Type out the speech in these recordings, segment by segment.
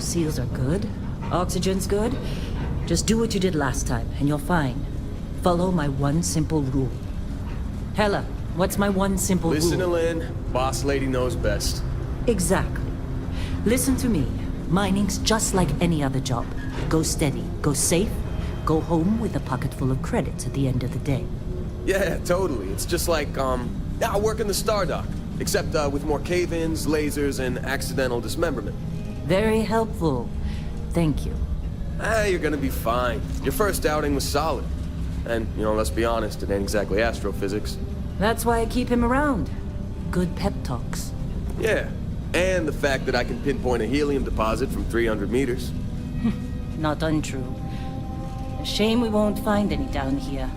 seals are good. Oxygen's good. Just do what you did last time, and you're fine. Follow my one simple rule. Hella, what's my one simple rule? Listen to Lynn. Boss lady knows best. Exactly. Listen to me. Mining's just like any other job. Go steady, go safe, go home with a pocket full of credits at the end of the day. Yeah, totally. It's just like, I work in the Star Dock. Except, with more cave-ins, lasers, and accidental dismemberment. Very helpful. Thank you. You're gonna be fine. Your first outing was solid. And, let's be honest, it ain't exactly astrophysics. That's why I keep him around. Good pep talks. Yeah, and the fact that I can pinpoint a helium deposit from 300 meters. Not untrue. A shame we won't find any down here.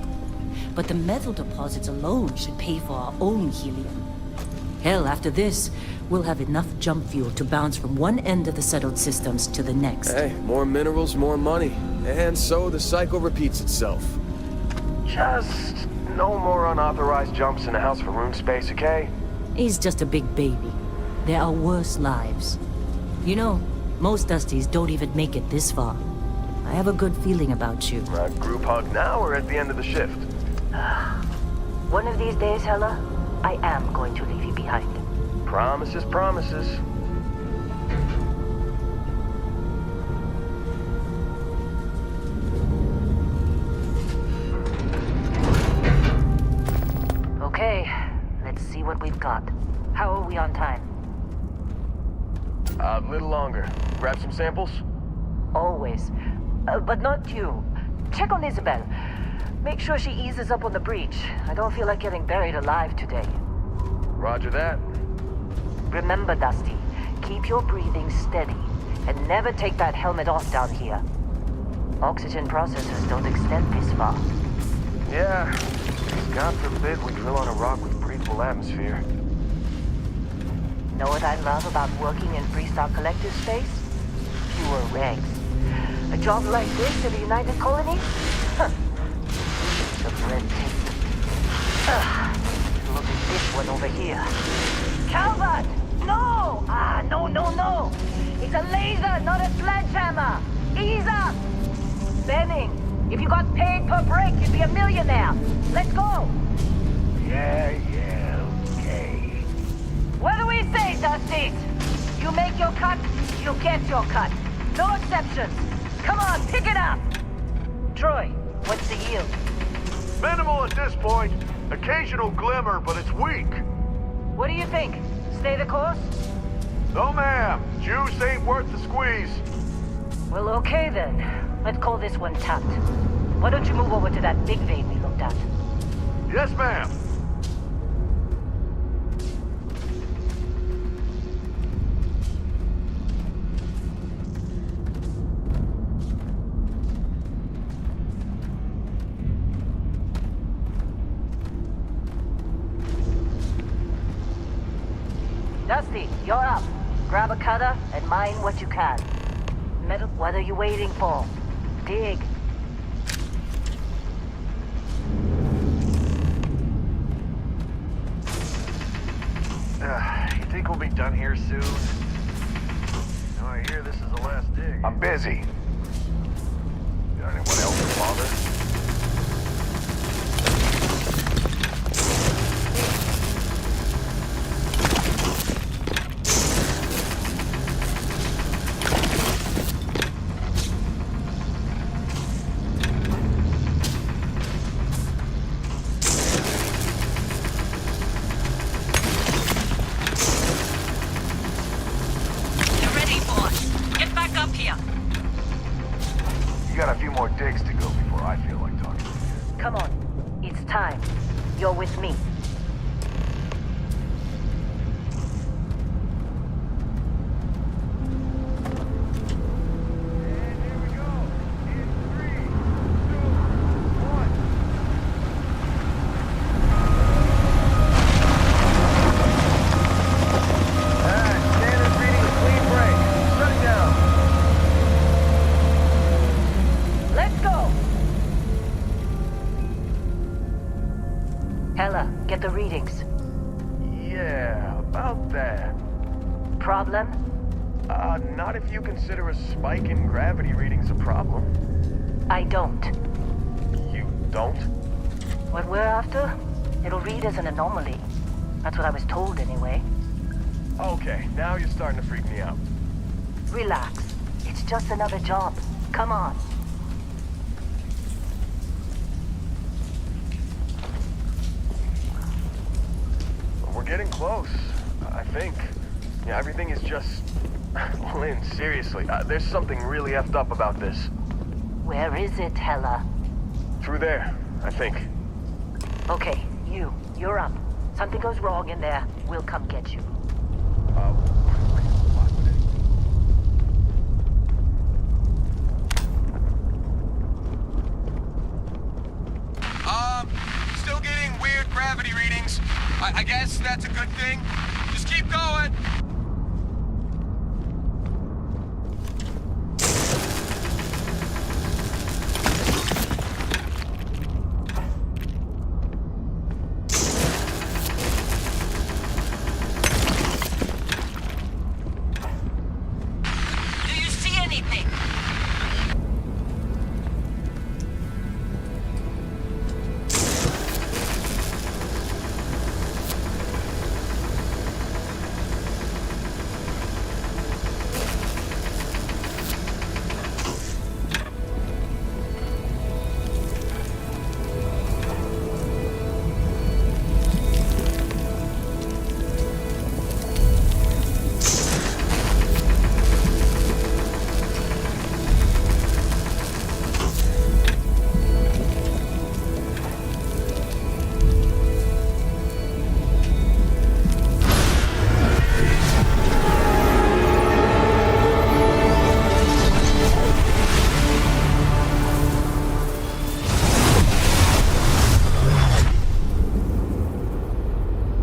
But the metal deposits alone should pay for our own helium. Hell, after this, we'll have enough jump fuel to bounce from one end of the settled systems to the next. Hey, more minerals, more money. And so the cycle repeats itself. Just no more unauthorized jumps in the house for room space, okay? He's just a big baby. There are worse lives. You know, most Dusties don't even make it this far. I have a good feeling about you. Group hug now or at the end of the shift? One of these days, Hella, I am going to leave you behind. Promises, promises. Okay, let's see what we've got. How are we on time? A little longer. Grab some samples? Always. But not you. Check on Isabel. Make sure she eases up on the breach. I don't feel like getting buried alive today. Roger that. Remember, Dusty, keep your breathing steady and never take that helmet off down here. Oxygen processors don't extend this far. Yeah. God forbid we drill on a rock with breathable atmosphere. Know what I love about working in Freestar Collective space? Fewer regs. A job like this in the United Colonies? Huh. Of red tape. Look at this one over here. Calvert! No! No. It's a laser, not a sledgehammer. Ease up! Benning, if you got paid per break, you'd be a millionaire. Let's go! Yeah, okay. What do we say, Dusty? You make your cut, you get your cut. No exceptions. Come on, pick it up! Troy, what's the yield? Minimal at this point. Occasional glimmer, but it's weak. What do you think? Stay the course? No, ma'am. Juice ain't worth the squeeze. Well, okay then. Let's call this one tapped. Why don't you move over to that big vein we looked at? Yes, ma'am. Dusty, you're up. Grab a cutter and mine what you can. Metal, what are you waiting for? Dig. You think we'll be done here soon? No, I hear this is the last dig. I'm busy. Got anyone else to bother? You got a few more digs to go before I feel like talking to you. Come on. It's time. You're with me. Get the readings. Yeah, about that. Problem? Not if you consider a spike in gravity readings a problem. I don't. You don't? What we're after, it'll read as an anomaly. That's what I was told anyway. Okay, now you're starting to freak me out. Relax. It's just another job. Come on. We're getting close, I think. Yeah, everything is just... Lynn, seriously, there's something really effed up about this. Where is it, Hella? Through there, I think. Okay, you're up. Something goes wrong in there, we'll come get you. Still getting weird gravity readings. I guess that's a good thing. Just keep going. Do you see anything?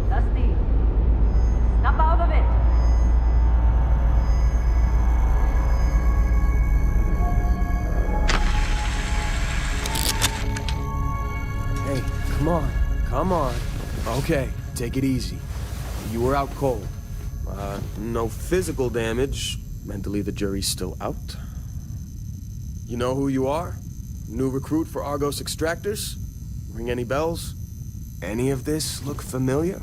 Dusty, snap out of it. Hey, come on. Come on. Okay, take it easy. You were out cold. No physical damage. Mentally, the jury's still out. You know who you are? New recruit for Argos Extractors? Ring any bells? Any of this look familiar?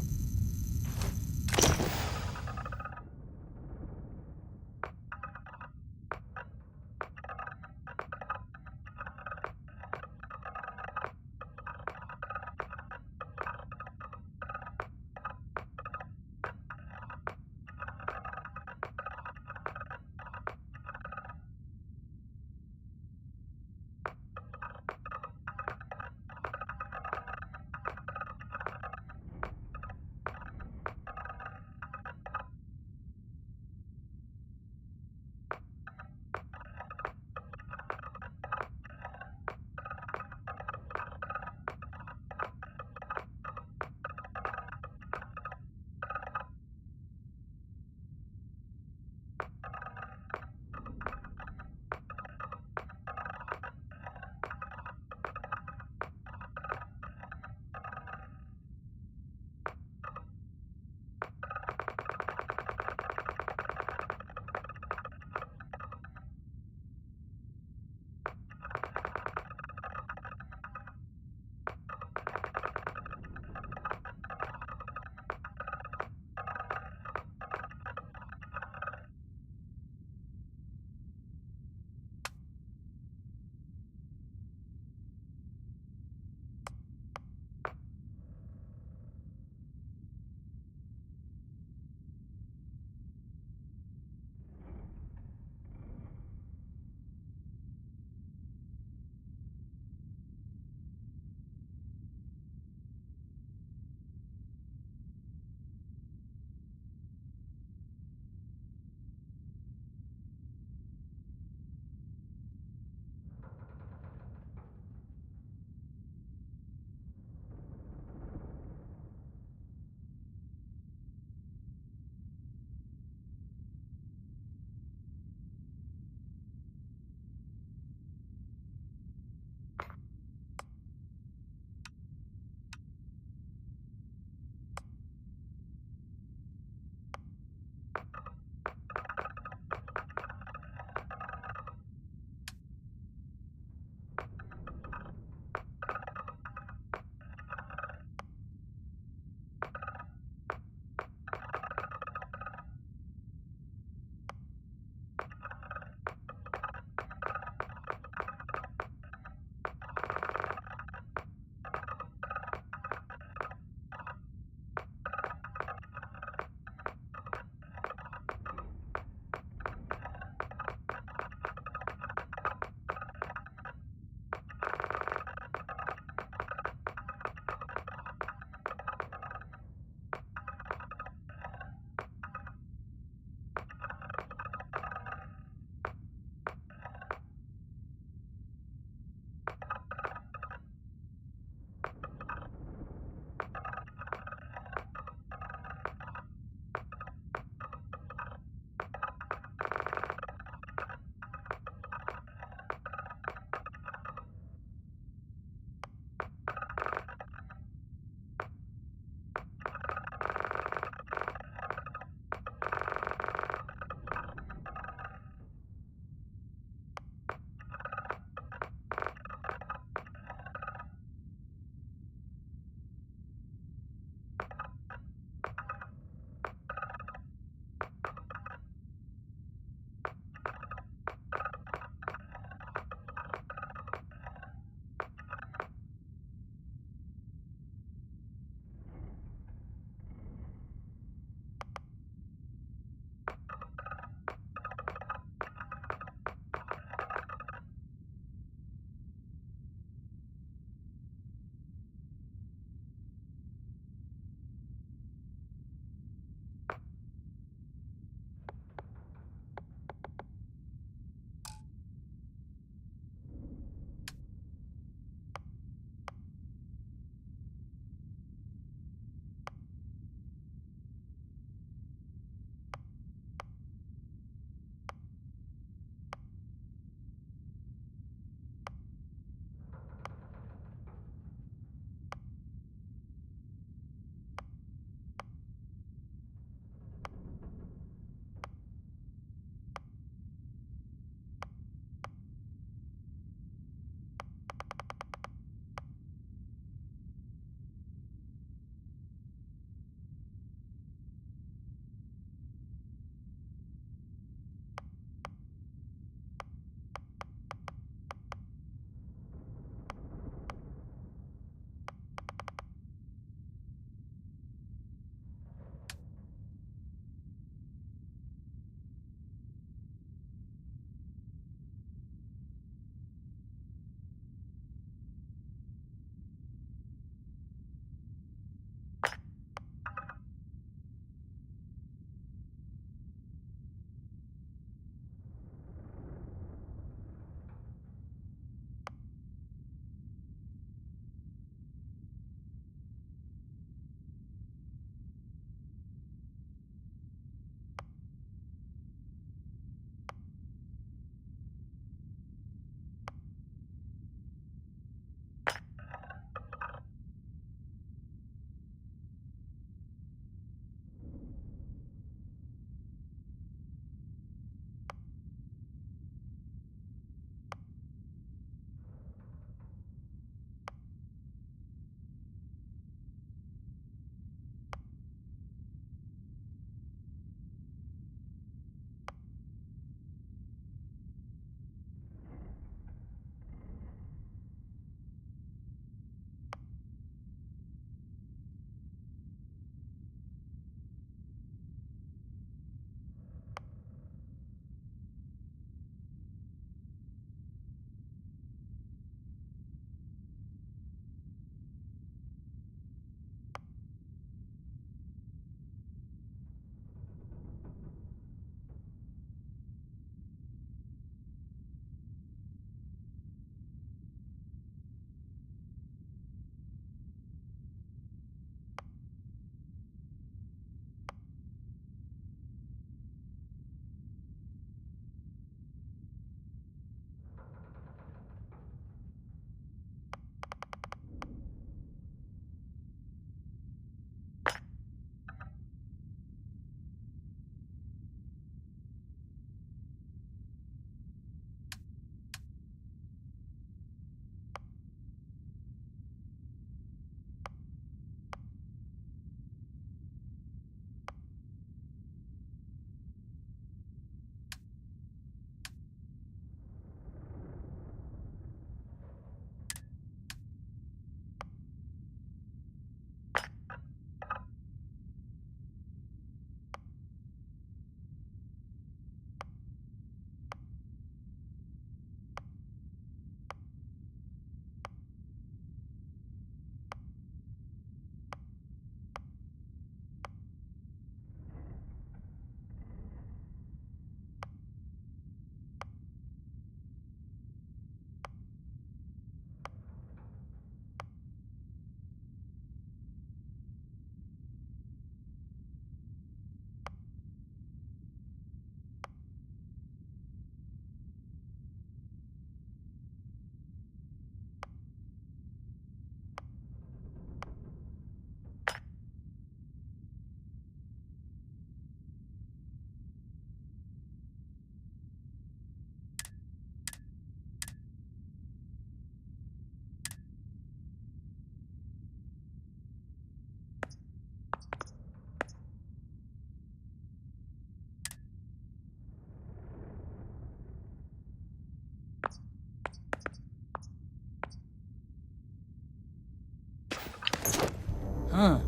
Huh.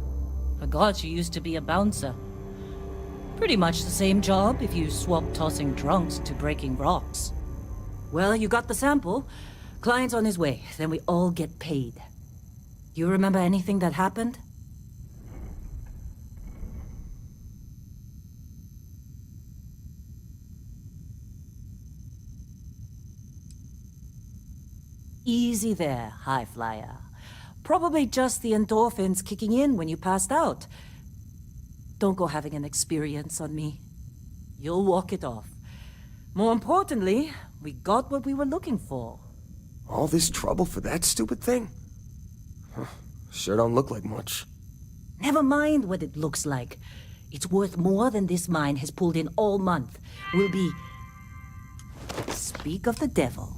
Forgot you used to be a bouncer. Pretty much the same job if you swap tossing drunks to breaking rocks. Well, you got the sample. Client's on his way, then we all get paid. You remember anything that happened? Easy there, high flyer. Probably just the endorphins kicking in when you passed out. Don't go having an experience on me. You'll walk it off. More importantly, we got what we were looking for. All this trouble for that stupid thing? Huh. Sure don't look like much. Never mind what it looks like. It's worth more than this mine has pulled in all month. We'll be... Speak of the devil.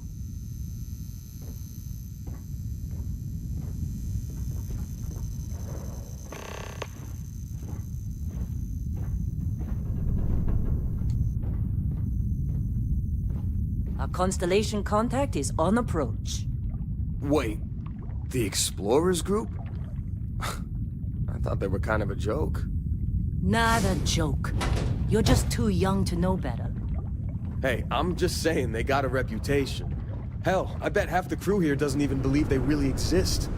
Our Constellation contact is on approach. Wait, the Explorers group? I thought they were kind of a joke. Not a joke. You're just too young to know better. Hey, I'm just saying they got a reputation. Hell, I bet half the crew here doesn't even believe they really exist.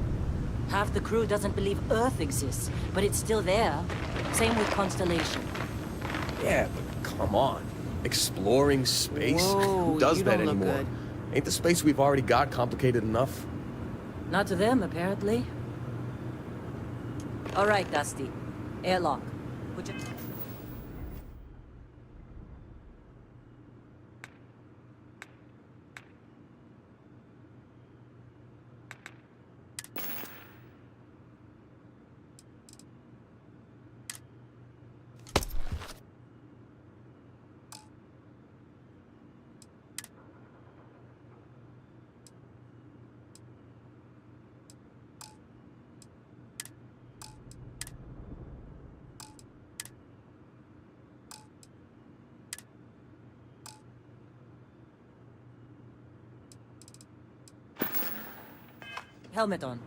Half the crew doesn't believe Earth exists, but it's still there. Same with Constellation. Yeah, but come on. Exploring space? Whoa, Who does you that don't look anymore? good. Ain't the space we've already got complicated enough? Not to them, apparently. All right, Dusty. Airlock. Put your... Helmet on.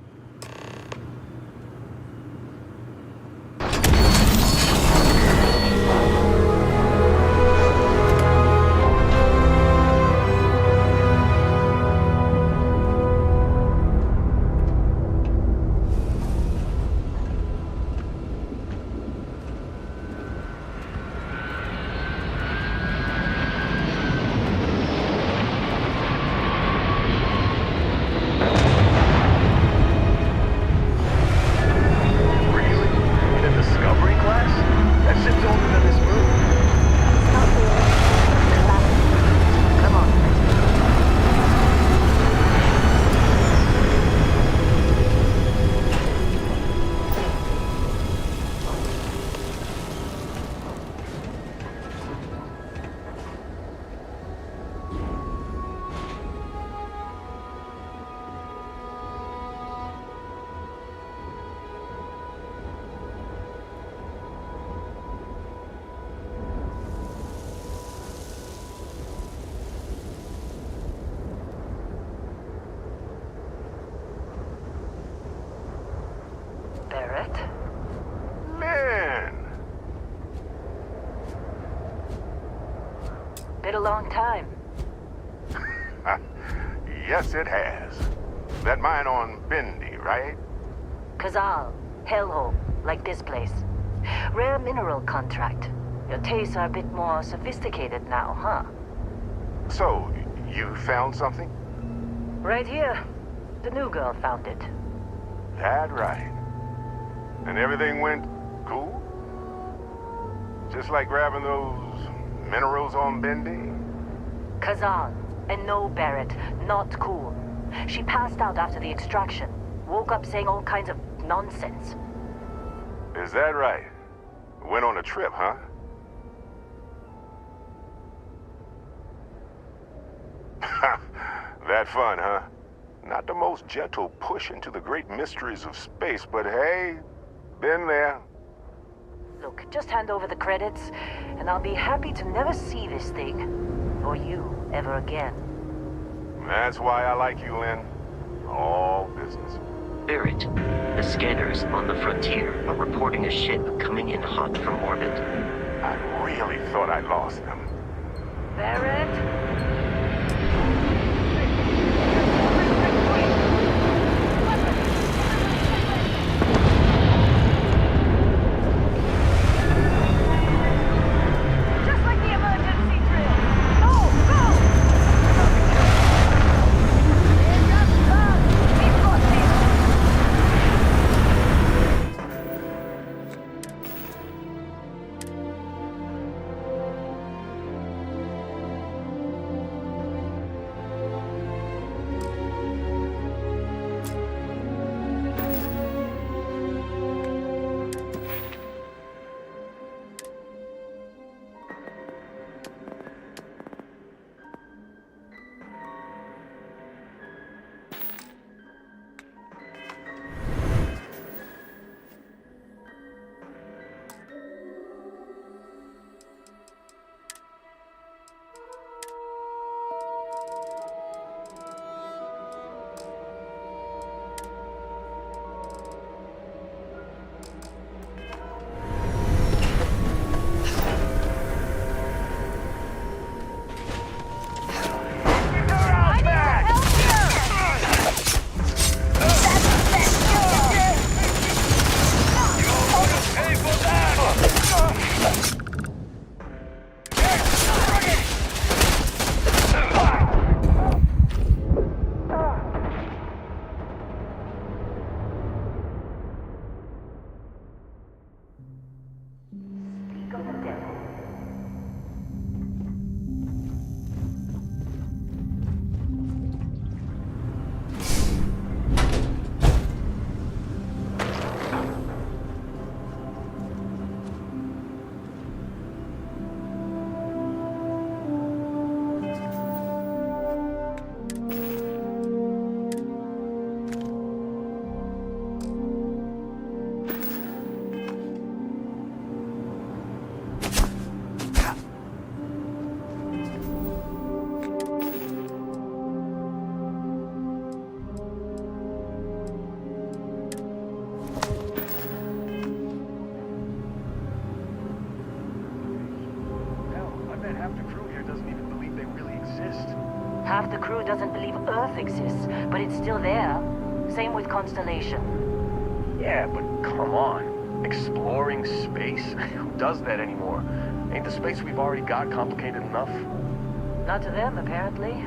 Been a long time. Yes, it has. That mine on Bendy, right? Kazal, hellhole, like this place. Rare mineral contract. Your tastes are a bit more sophisticated now, huh? So, you found something? Right here. The new girl found it. That right. And everything went cool? Just like grabbing those minerals on Bendy? Kazal, and no Barrett, not cool. She passed out after the extraction. Woke up saying all kinds of nonsense. Is that right? Went on a trip, huh? That fun, huh? Not the most gentle push into the great mysteries of space, but hey, been there. Look, just hand over the credits, and I'll be happy to never see this thing, or you, ever again. That's why I like you, Lynn. All business. Barrett, the scanners on the frontier are reporting a ship coming in hot from orbit. I really thought I lost them. Barrett? Just like the emergency drill. Go! Go! Here comes Bug. We've got this. Half the crew doesn't believe Earth exists, but it's still there. Same with Constellation. Yeah, but come on. Exploring space? Who does that anymore? Ain't the space we've already got complicated enough? Not to them, apparently.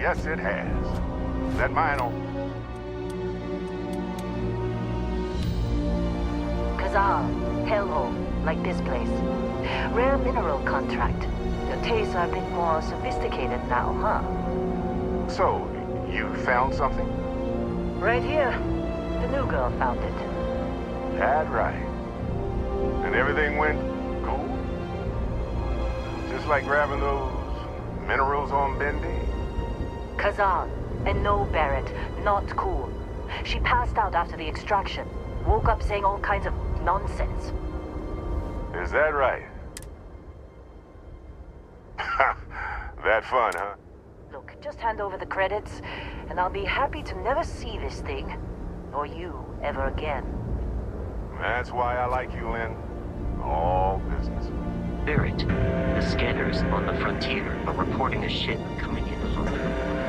Yes, it has. That mine Kazal, hellhole, like this place. Rare mineral contract. Your tastes are a bit more sophisticated now, huh? So, you found something? Right here. The new girl found it. That right. And everything went cool? Just like grabbing those minerals on Bendy? Kazan. And no, Barrett. Not cool. She passed out after the extraction. Woke up saying all kinds of nonsense. Is that right? That fun, huh? Look, just hand over the credits, and I'll be happy to never see this thing, or you, ever again. That's why I like you, Lynn. All business. Barrett, the scanners on the frontier are reporting a ship coming in hot.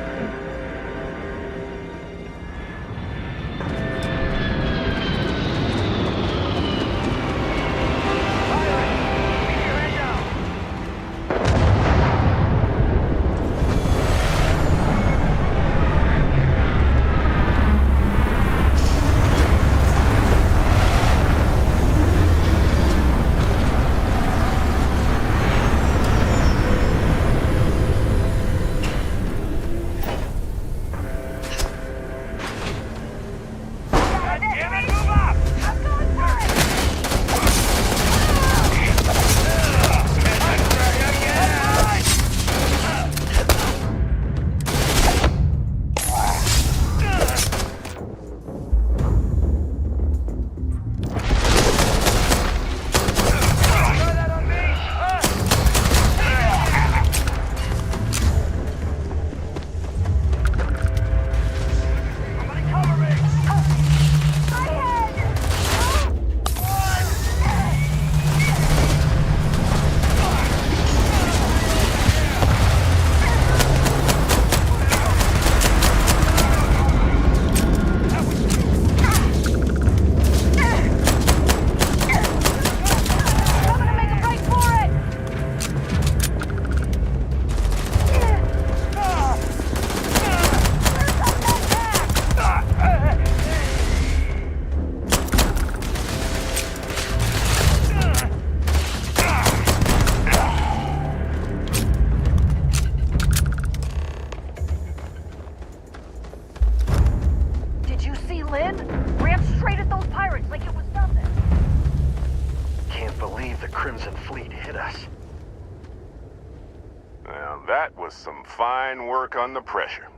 That was some fine work under pressure.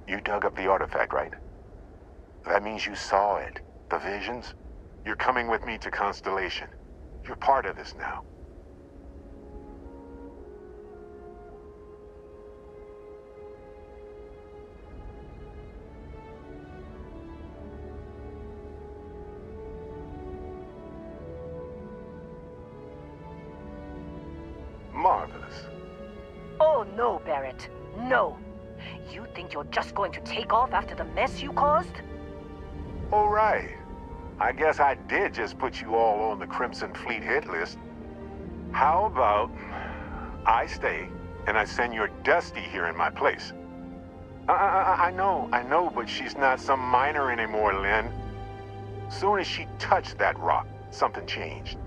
You dug up the artifact, right? That means you saw it. The visions? You're coming with me to Constellation. You're part of this now. Marvelous. Oh, no, Barrett. No. You think you're just going to take off after the mess you caused? All right. I guess I did just put you all on the Crimson Fleet hit list. How about I stay and I send your Dusty here in my place? I know, but she's not some miner anymore, Lynn. Soon as she touched that rock, something changed.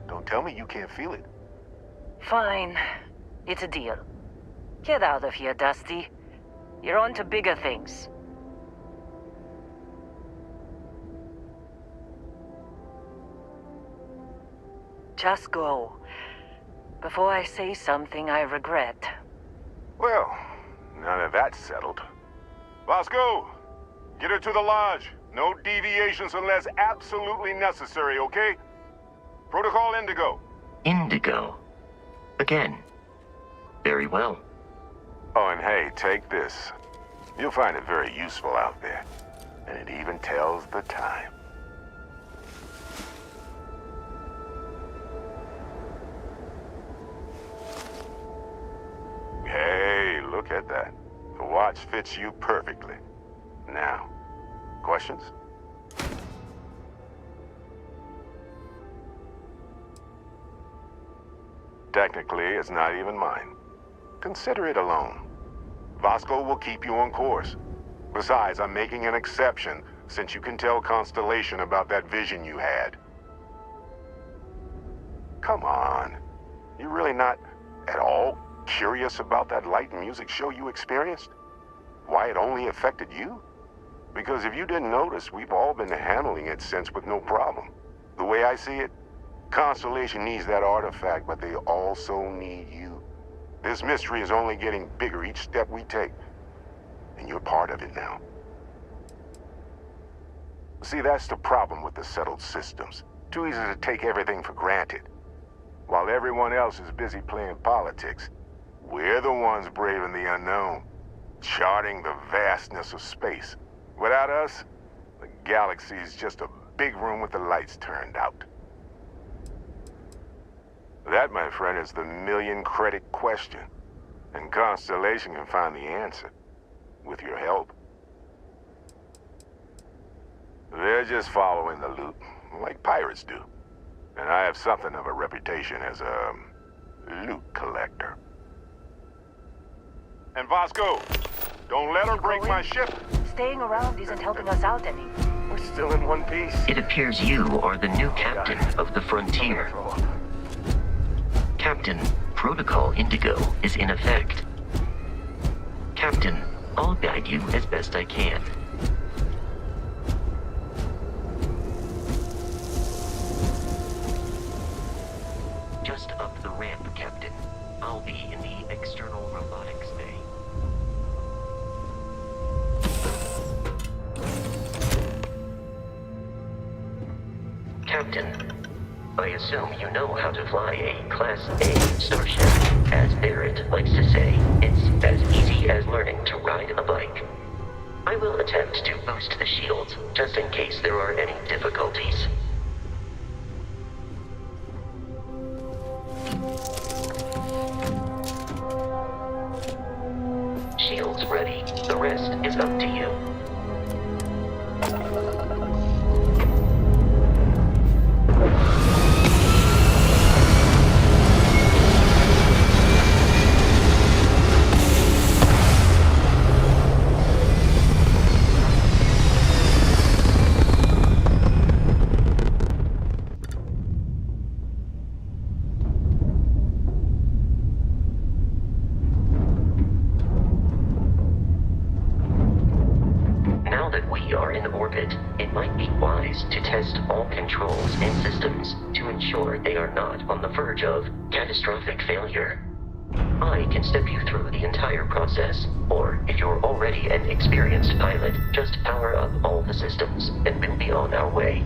Don't tell me you can't feel it. Fine. It's a deal. Get out of here, Dusty. You're on to bigger things. Just go. Before I say something I regret. Well, now that that's settled. Bosco, get her to the lodge. No deviations unless absolutely necessary, okay? Protocol Indigo. Indigo. Again. Very well. Oh, and hey, take this. You'll find it very useful out there. And it even tells the time. Hey, look at that. The watch fits you perfectly. Now, questions? Technically, it's not even mine. Consider it a loan. Vasco will keep you on course. Besides, I'm making an exception since you can tell Constellation about that vision you had. Come on. You really not at all curious about that light and music show you experienced? Why it only affected you? Because if you didn't notice, we've all been handling it since with no problem. The way I see it, Constellation needs that artifact, but they also need you. This mystery is only getting bigger each step we take, and you're part of it now. See, that's the problem with the settled systems. Too easy to take everything for granted. While everyone else is busy playing politics, we're the ones braving the unknown, charting the vastness of space. Without us, the galaxy is just a big room with the lights turned out. That, my friend, is the million-credit question, and Constellation can find the answer, with your help. They're just following the loot, like pirates do. And I have something of a reputation as a loot collector. And Vasco, don't let her break my ship. Staying around isn't helping us out any. We're still in one piece. It appears you are the new captain of the Frontier. Captain, Protocol Indigo is in effect. Captain, I'll guide you as best I can. Just up the ramp, Captain. I'll be in the external robotics bay. Captain, I assume you know how to fly a Class A starship. As Barrett likes to say, it's as easy as learning to ride a bike. I will attempt to boost the shields, just in case there are any difficulties. Shields ready. The rest is up to you. It might be wise to test all controls and systems to ensure they are not on the verge of catastrophic failure. I can step you through the entire process, or if you're already an experienced pilot, just power up all the systems and we'll be on our way.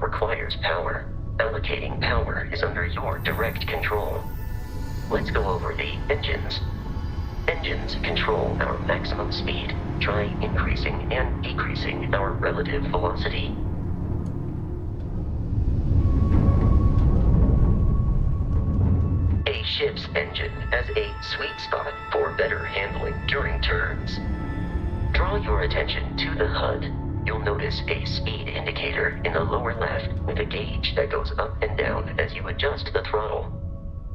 Requires power. Allocating power is under your direct control. Let's go over the engines. Engines control our maximum speed. Try increasing and decreasing our relative velocity. A ship's engine has a sweet spot for better handling during turns. Draw your attention to the HUD. You'll notice a speed indicator in the lower left with a gauge that goes up and down as you adjust the throttle.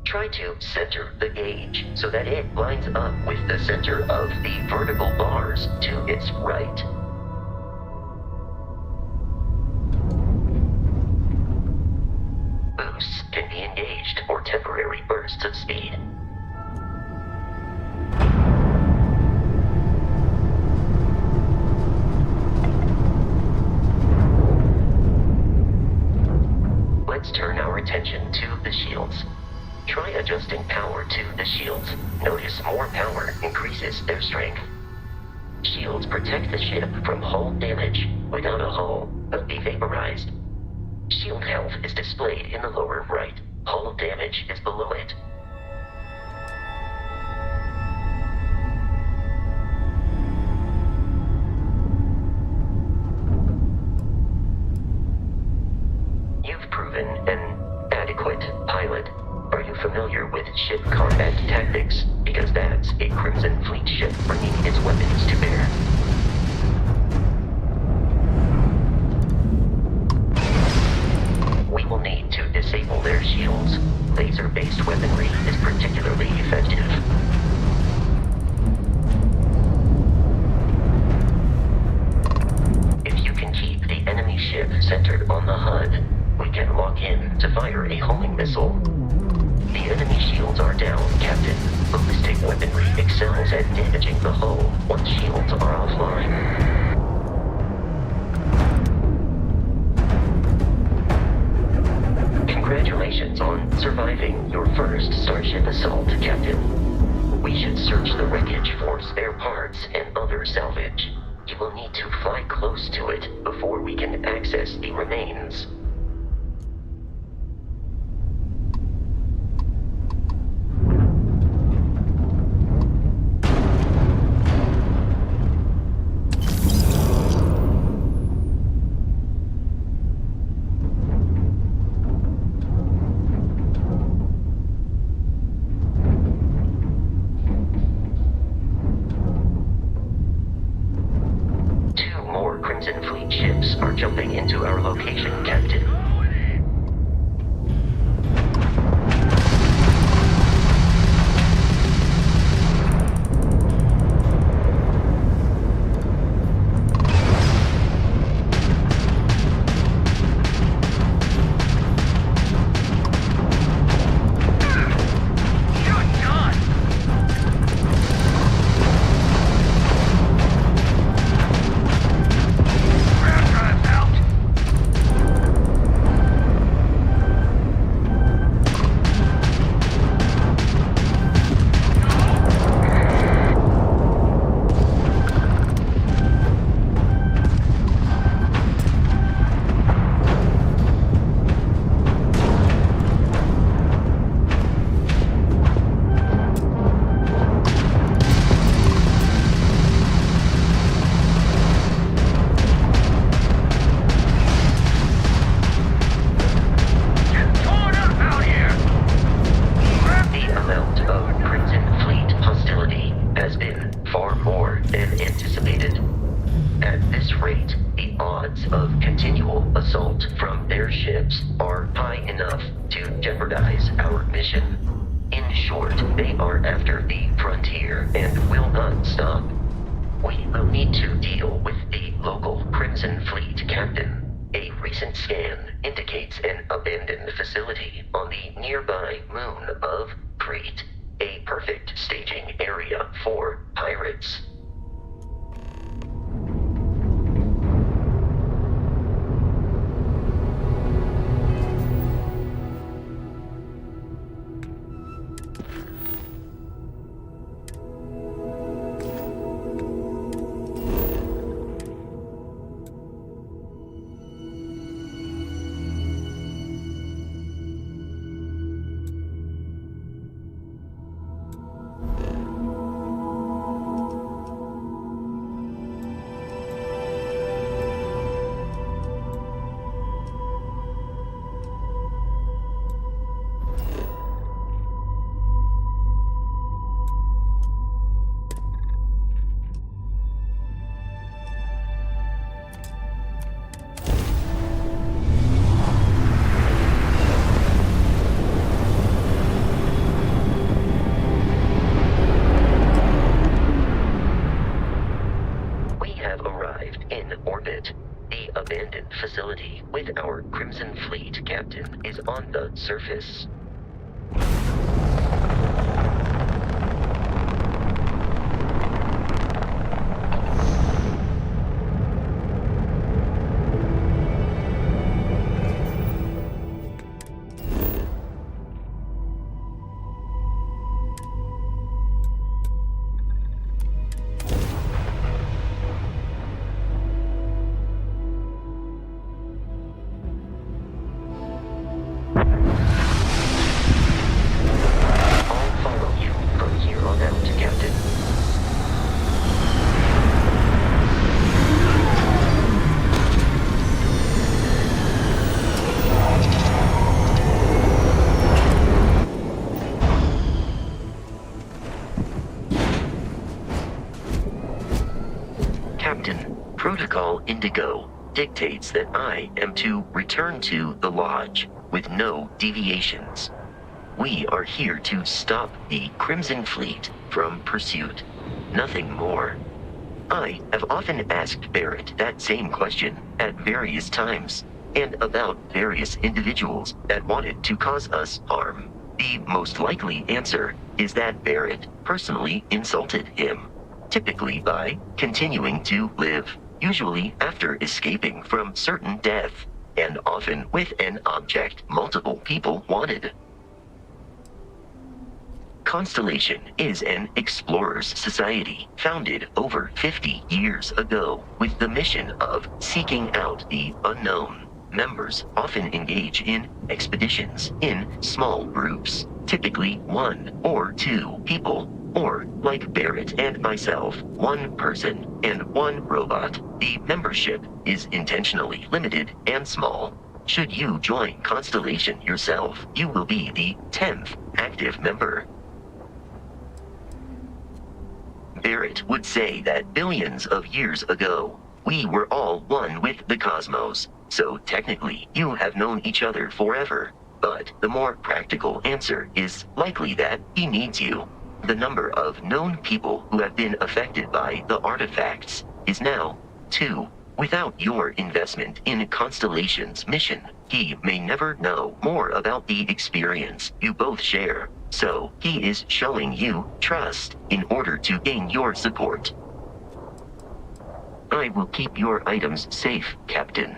Try to center the gauge so that it lines up with the center of the vertical bars to its right. Boosts can be engaged for temporary bursts of speed. Let's turn our attention to the shields. Try adjusting power to the shields. Notice more power increases their strength. Shields protect the ship from hull damage. Without a hull, but be vaporized. Shield health is displayed in the lower right. Hull damage is below it. You've proven an adequate pilot. Are you familiar with ship combat tactics, because that's a Crimson Fleet ship bringing its weapons to bear. We will need to disable their shields. Laser-based weaponry is particularly effective. If you can keep the enemy ship centered on the HUD, we can lock in to fire a homing missile. The enemy shields are down, Captain. Ballistic weaponry excels at damaging the hull once shields are offline. Congratulations on surviving your first Starship assault, Captain. We should search the wreckage for spare parts and other salvage. You will need to fly close to it before we can access the remains. Crimson Fleet ships are jumping into our location, Captain. Surface. Protocol Indigo dictates that I am to return to the Lodge with no deviations. We are here to stop the Crimson Fleet from pursuit. Nothing more. I have often asked Barrett that same question at various times, and about various individuals that wanted to cause us harm. The most likely answer is that Barrett personally insulted him, typically by continuing to live, usually after escaping from certain death, and often with an object multiple people wanted. Constellation is an explorers society founded over 50 years ago with the mission of seeking out the unknown. Members often engage in expeditions in small groups, typically 1 or 2 people, or, like Barrett and myself, 1 person and 1 robot. The membership is intentionally limited and small. Should you join Constellation yourself, you will be the 10th active member. Barrett would say that billions of years ago, we were all one with the cosmos, so technically you have known each other forever. But the more practical answer is likely that he needs you. The number of known people who have been affected by the artifacts is now 2. Without your investment in Constellation's mission, he may never know more about the experience you both share. So, he is showing you trust in order to gain your support. I will keep your items safe, Captain.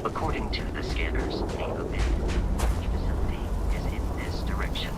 According to the scanners, the abandoned facility is in this direction.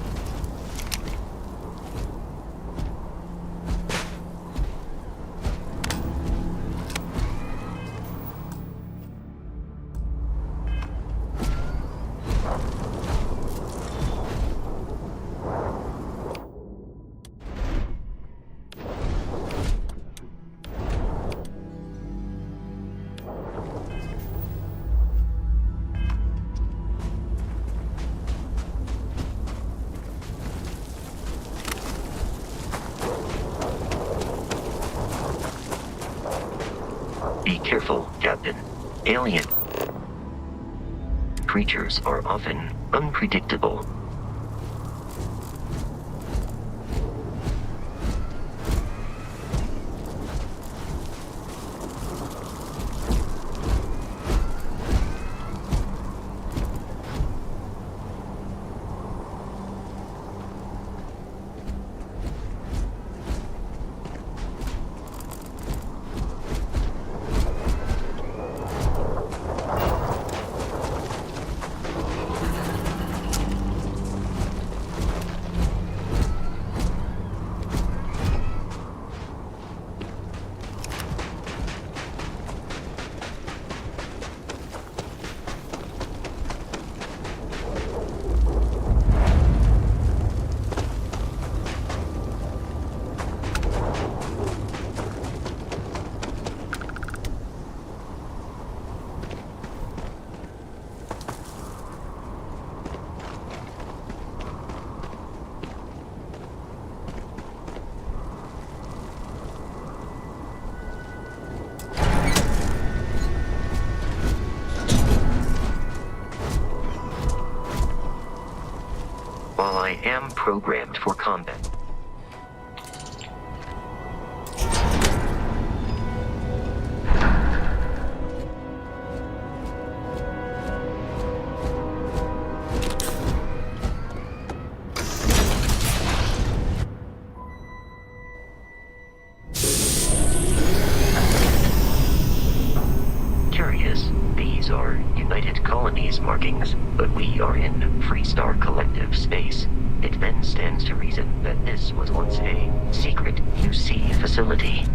Be careful, Captain. Alien creatures are often unpredictable. While I am programmed for combat, curious, these are United Colonies markings, but we are in Freestar Collective space. It then stands to reason that this was once a secret UC facility.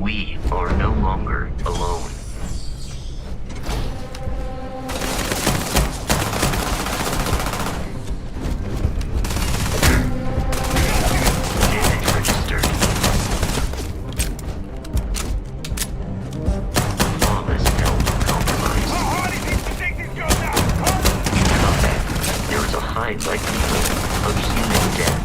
We are no longer alone. Damage registered. Flawless health compromised. In combat, there is a high likelihood of human death.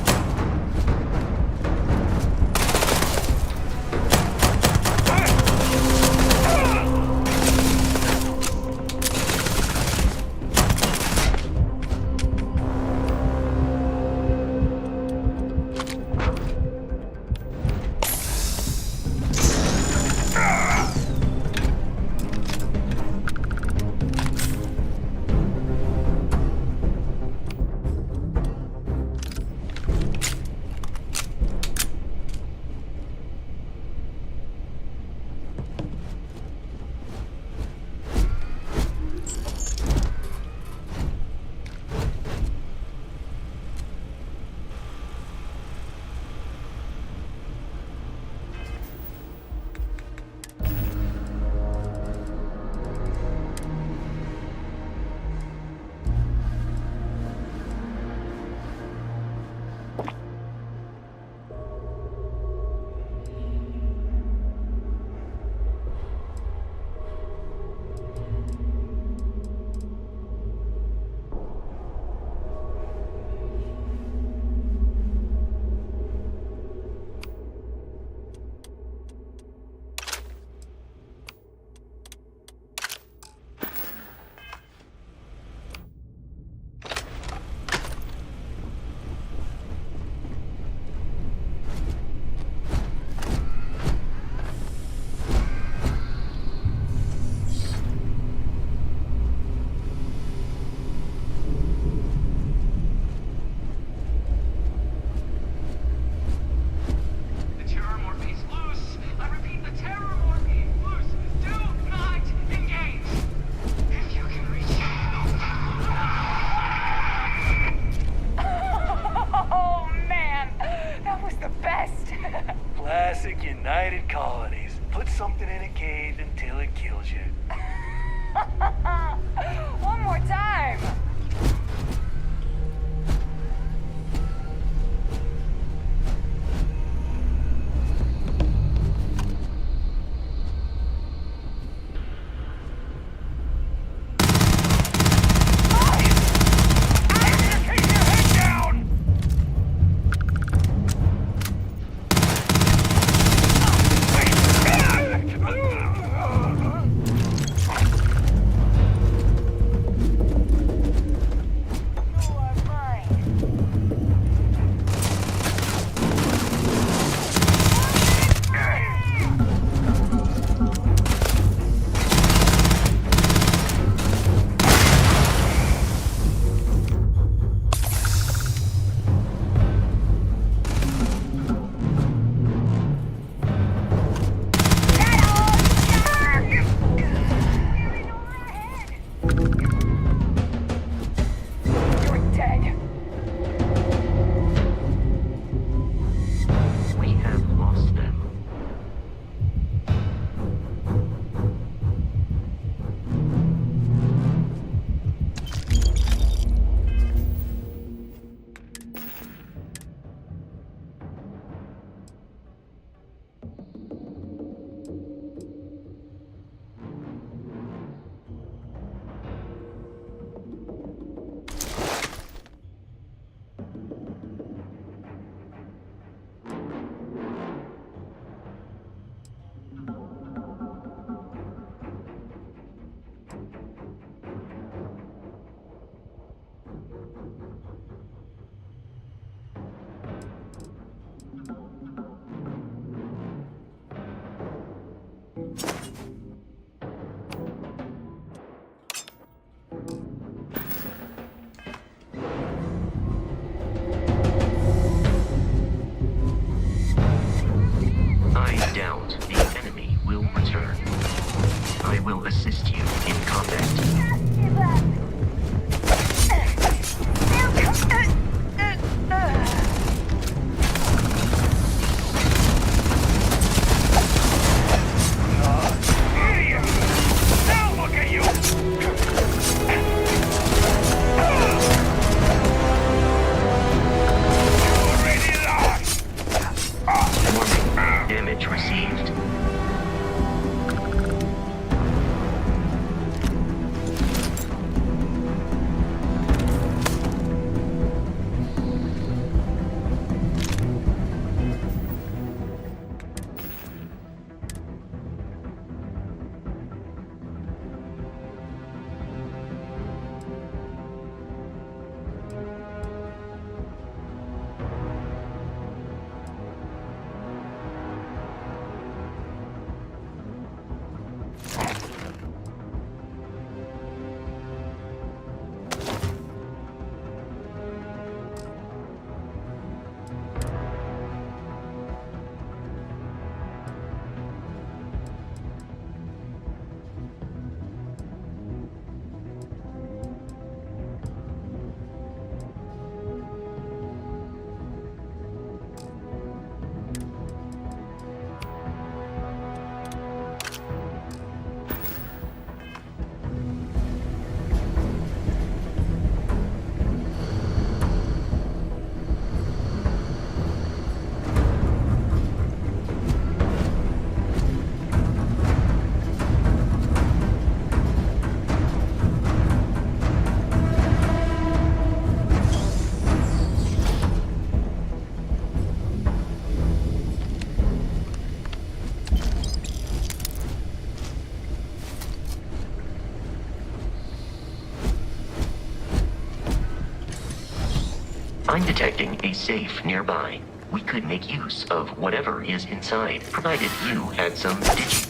I'm detecting a safe nearby. We could make use of whatever is inside, provided you had some digi.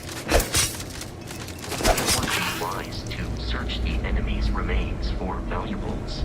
It would be wise to search the enemy's remains for valuables.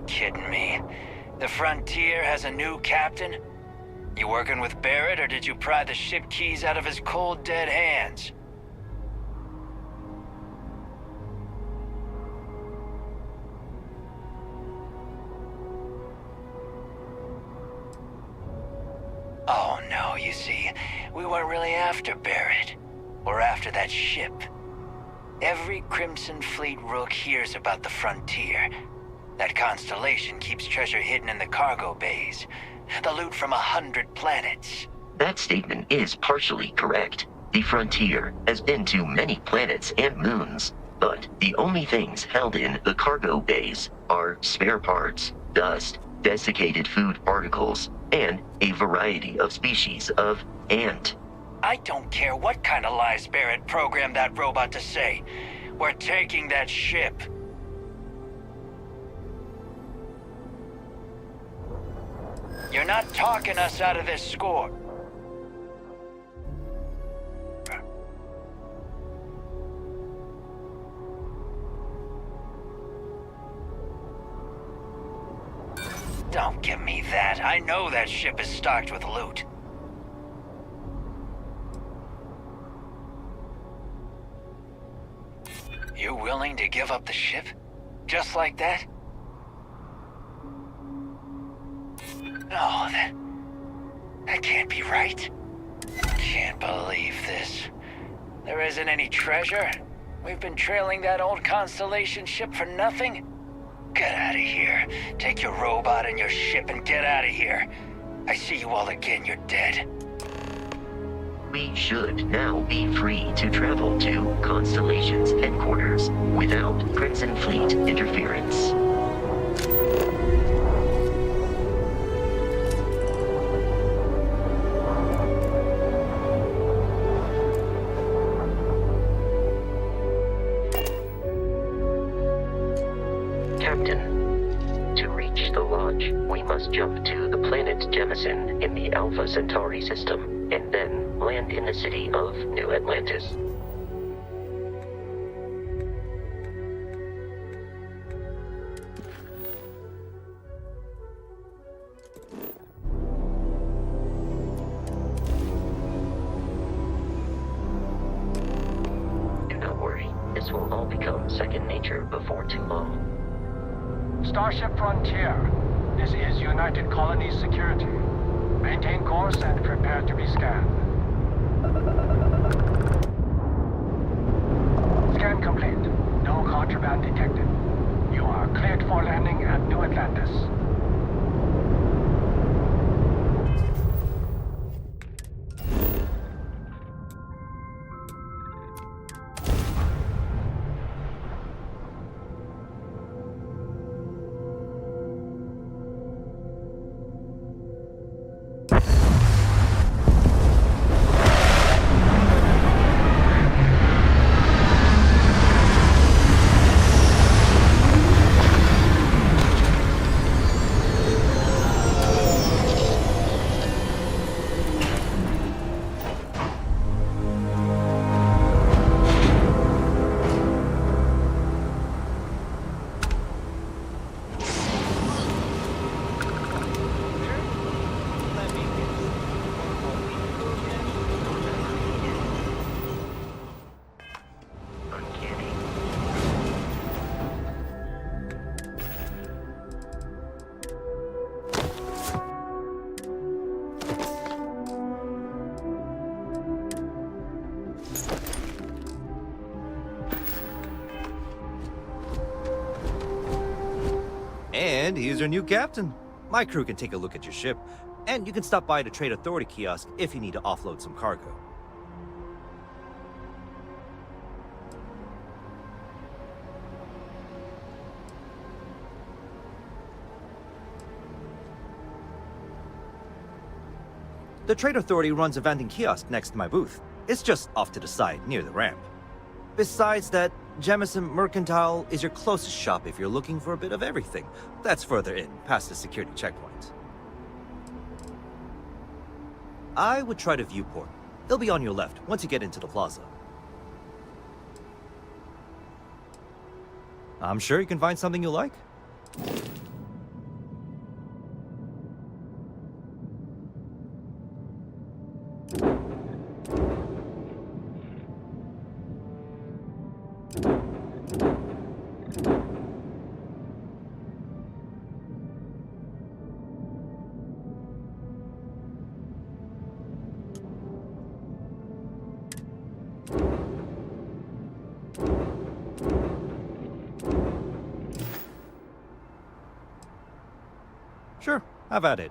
Kidding me? The Frontier has a new captain? You working with Barrett, or did you pry the ship keys out of his cold, dead hands? Oh no, you see, we weren't really after Barrett. We're after that ship. Every Crimson Fleet rook hears about the Frontier. That constellation keeps treasure hidden in the cargo bays. The loot from 100 planets. That statement is partially correct. The Frontier has been to many planets and moons, but the only things held in the cargo bays are spare parts, dust, desiccated food particles, and a variety of species of ant. I don't care what kind of lies Barrett programmed that robot to say. We're taking that ship. You're not talking us out of this score. Don't give me that. I know that ship is stocked with loot. You willing to give up the ship? Just like that? No, that can't be right. Can't believe this. There isn't any treasure? We've been trailing that old Constellation ship for nothing? Get out of here. Take your robot and your ship and get out of here. I see you all again, you're dead. We should now be free to travel to Constellation's headquarters without Crimson Fleet interference. Captain, to reach the lodge, we must jump warp to the planet Jemison in the Alpha Centauri system, and then land in the city of New Atlantis. Do not worry, this will all become second nature before too long. Starship Frontier, this is United Colonies Security. Maintain course and prepare to be scanned. Scan complete. No contraband detected. You are cleared for landing at New Atlantis. And he's your new captain. My crew can take a look at your ship, and you can stop by the Trade Authority kiosk if you need to offload some cargo. The Trade Authority runs a vending kiosk next to my booth. It's just off to the side, near the ramp. Besides that, Jemison Mercantile is your closest shop if you're looking for a bit of everything. That's further in, past the security checkpoint. I would try the viewport. It'll be on your left once you get into the plaza. I'm sure you can find something you like. Sure, have at it.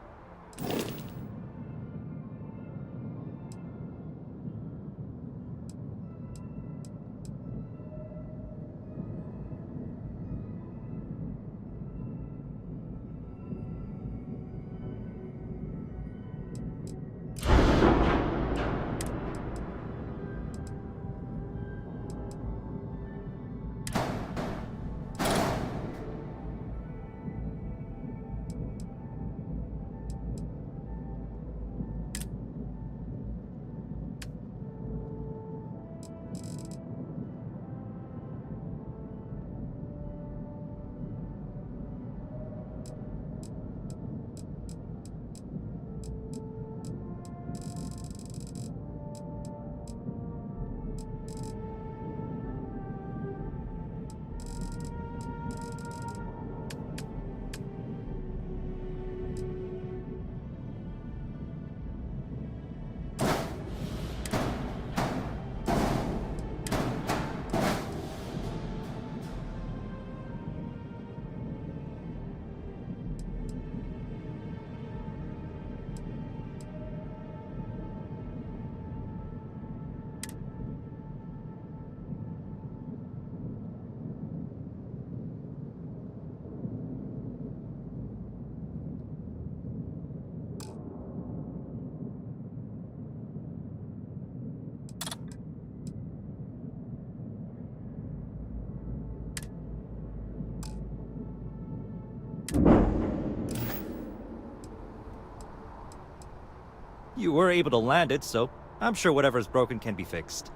You were able to land it, so I'm sure whatever's broken can be fixed.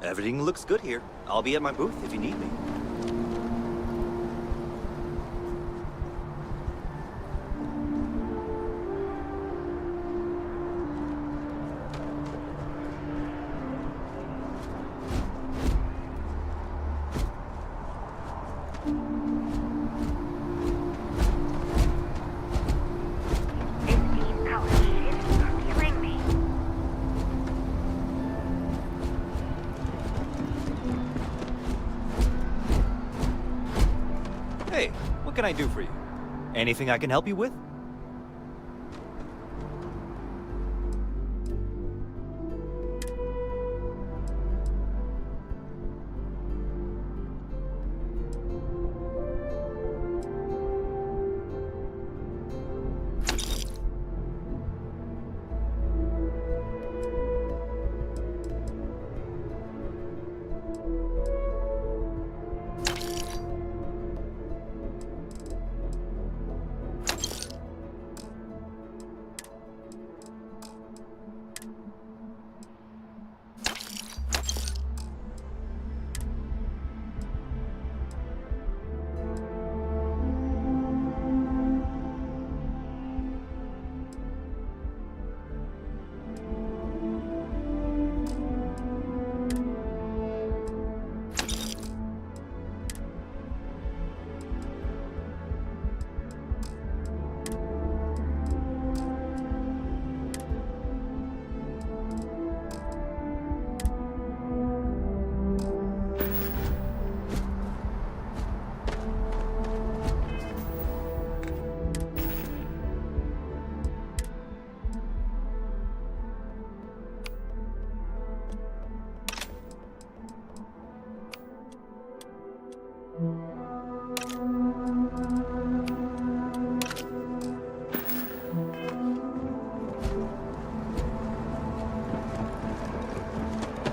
Everything looks good here. I'll be at my booth if you need me. Hey, what can I do for you? Anything I can help you with?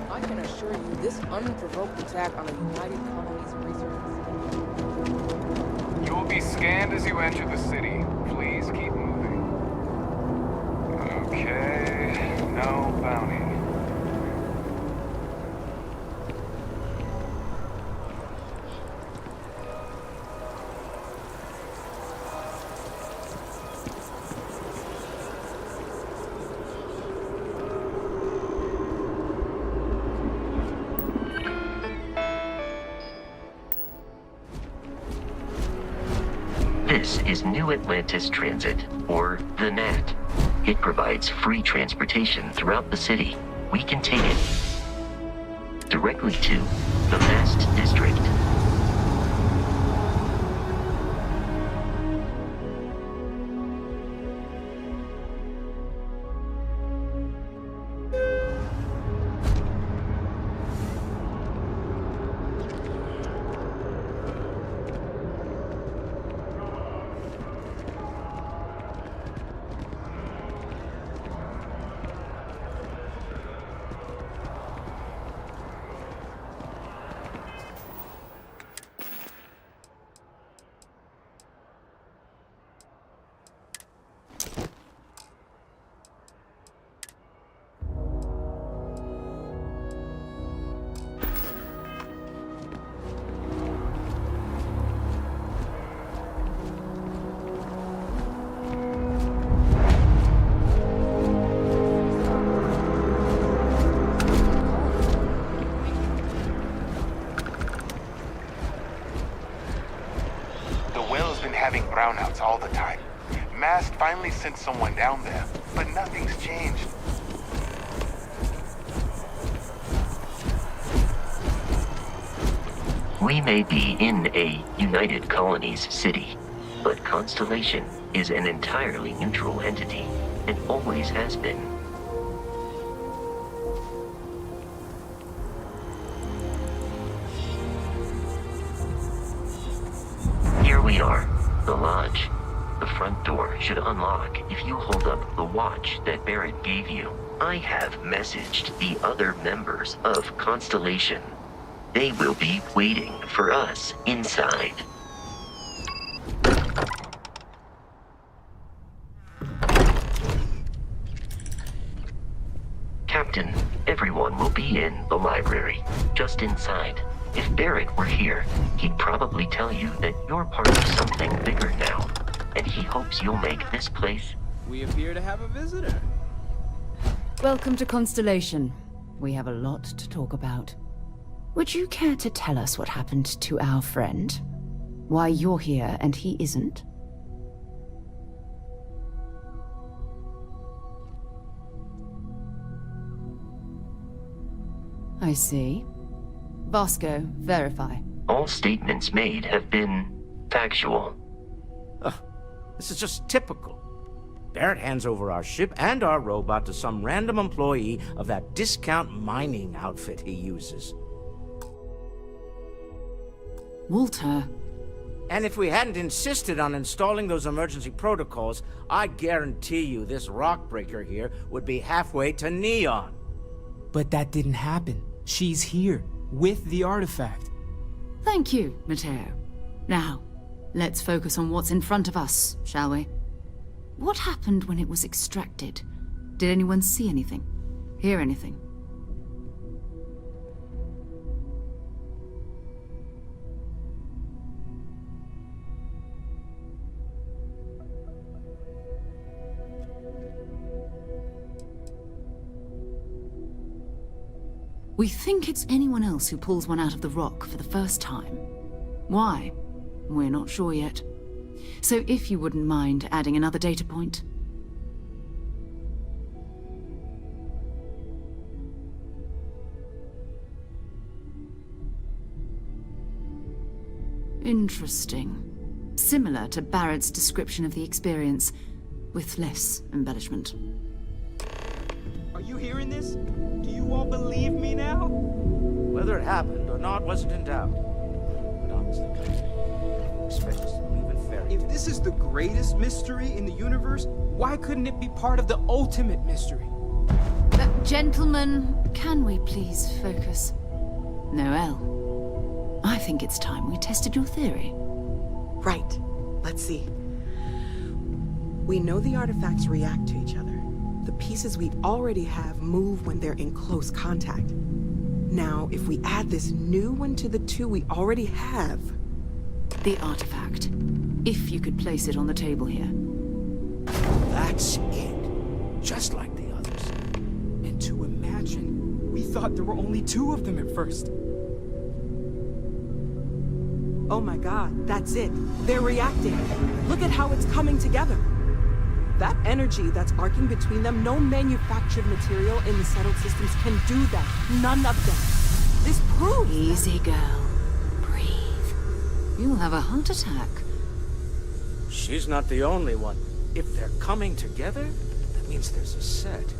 I can assure you, this unprovoked attack on the United Colonies research. You will be scanned as you enter the city. Please keep moving. Okay, no bounty. This is New Atlantis Transit, or the NAT. It provides free transportation throughout the city. We can take it directly to the Mast District. Having brownouts all the time. Mast finally sent someone down there, but nothing's changed. We may be in a United Colonies city, but Constellation is an entirely neutral entity. It always has been. Here we are. The lodge. The front door should unlock if you hold up the watch that Barrett gave you. I have messaged the other members of Constellation. They will be waiting for us inside. Captain, everyone will be in the library, just inside. If Barrett were here, he'd probably tell you that you're part of something bigger now, and he hopes you'll make this place... We appear to have a visitor. Welcome to Constellation. We have a lot to talk about. Would you care to tell us what happened to our friend? Why you're here and he isn't? I see. Vasco, verify. All statements made have been factual. This is just typical. Barrett hands over our ship and our robot to some random employee of that discount mining outfit he uses. Walter. And if we hadn't insisted on installing those emergency protocols, I guarantee you this rock breaker here would be halfway to Neon. But that didn't happen. She's here, with the artifact. Thank you, Matteo. Now, let's focus on what's in front of us, shall we? What happened when it was extracted? Did anyone see anything? Hear anything? We think it's anyone else who pulls one out of the rock for the first time. Why? We're not sure yet. So if you wouldn't mind adding another data point. Interesting. Similar to Barrett's description of the experience, with less embellishment. Are you hearing this? Do you all believe me now? Whether it happened or not wasn't in doubt. But honestly, expect us to believe in fairy. If this is the greatest mystery in the universe, why couldn't it be part of the ultimate mystery? Gentlemen, can we please focus? Noel, I think it's time we tested your theory. Right. Let's see. We know the artifacts react to each other. The pieces we already have move when they're in close contact. Now, if we add this new one to the two we already have... The artifact. If you could place it on the table here. That's it. Just like the others. And to imagine, we thought there were only 2 of them at first. Oh my god, that's it. They're reacting. Look at how it's coming together. That energy that's arcing between them, no manufactured material in the settled systems can do that. None of them. This proves... Easy, girl. Breathe. You'll have a heart attack. She's not the only one. If they're coming together, that means there's a set.